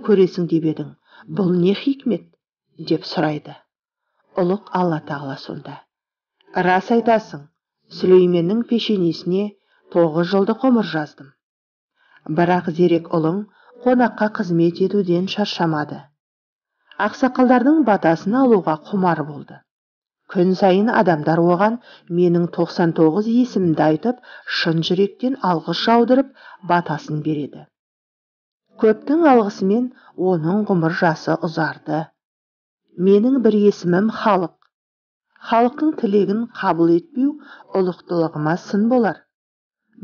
Көресің деп едің, бұл не хикмет? Деп сұрайды. Ұлық Алла Тағала сонда. Рас айтасың, Сүлейменнің пешенесіне 9 жылдық ғұмыр жаздым. Бірақ зерек ұлың қонаққа қызмет етуден шаршамады. Ақсақалдардың батасын алуға құмар болды. Күн сайын адамдар оған менің 99 есімімді айтып, шын жүректен алғыс жаудырып, батасын береді. Көптің алғысымен оның ғұмыр жасы ұзарды. Менің бір есімім халық. Халықтың тілегін қабыл етпеу ұлықтылығыма сын болар.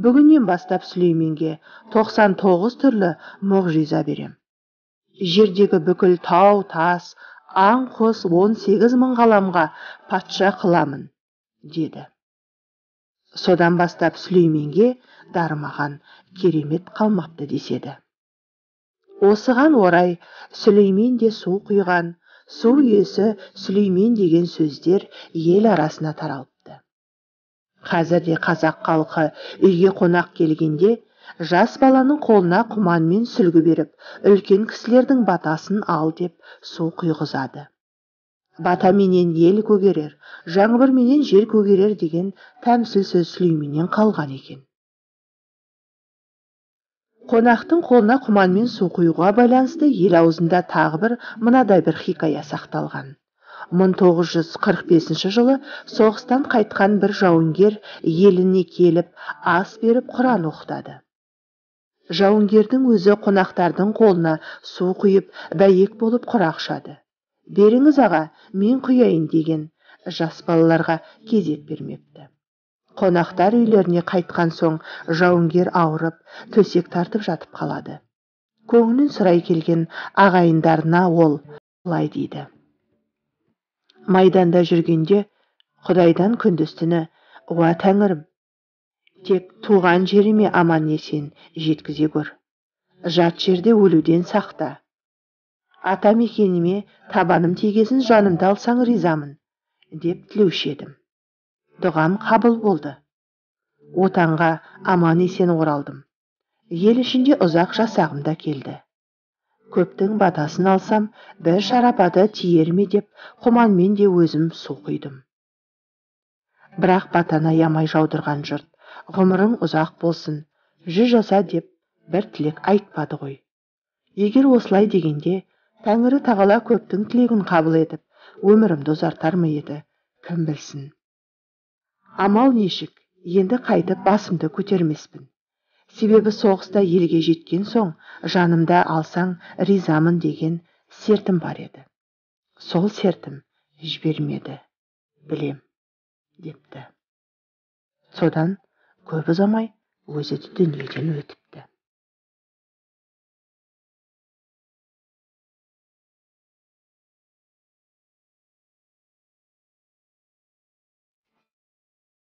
Бүгіннен бастап Сүлейменге 99 түрлі мұғжиза берем. Жердегі бүкіл тау, тас, аң, құс 18 мың ғаламға патша қыламын, деді. Содан бастап Сүлейменге дарымаған керемет қалмапты деседі. Осыған орай Сүлеймен де су құйған, су иесі Сүлеймен деген сөздер ел арасына таралыпты. Қазірде қазақ халқы үйге қонақ келгенде жас баланың қолына құман мен сүлгі беріп, үлкен кісілердің батасын ал деп су құйғызады. Батаменен ел көгерер, жаңбырменен жер көгерер деген тәмсіл сөз Сүлейменнен қалған екен. Қонақтың қолына құман мен су құюға байланысты ел аузында тағы бір мынадай бір хикая сақталған. 1945 жылы соғыстан қайтқан бір жауынгер еліне келіп ас беріп Құран оқытады. Жауынгердің өзі қонақтардың қолына су құйып бәйек болып құрақ шады. Беріңіз аға, мен құяйын деген жас балаларға кезек бермепті. Қонақтар үйлеріне қайтқан соң жауынгер ауырып, төсек тартып жатып қалады. Көңілін сұрай келген ағайындарына ол былай дейді. Майданда жүргенде Құдайдан күндіз-түні, уа Тәңірім, тек туған жеріме аман есен жеткізе көр. Жат жерде өлуден сақта. Ата мекеніме табаным тигесін жанымды алсаң ризамын, деп тілеуші едім. Дұғам қабыл болды. Отанға аман есен оралдым. Ел ішінде ұзақ жасағымда келді. Көптің батасын алсам, бір шарапаты тиер ме деп құманмен де өзім су құйдым. Бірақ батаны аямай жаудырған жұрт, ғұмырың ұзақ болсын, 100 жаса деп бір тілек айтпады ғой. Егер осылай дегенде, Тәңірі Тағала көптің тілегін қабыл етіп, өмірімді ұзартар ма еді, кім білсін. Амал нешік, енді қайтып басымды көтермеспін. Себебі соғыста елге жеткен соң жанымда алсаң ризамын деген сертім бар еді. Сол сертім жібермеді, білем, депті. Содан көп ұзамай өзі де дүниеден өтіп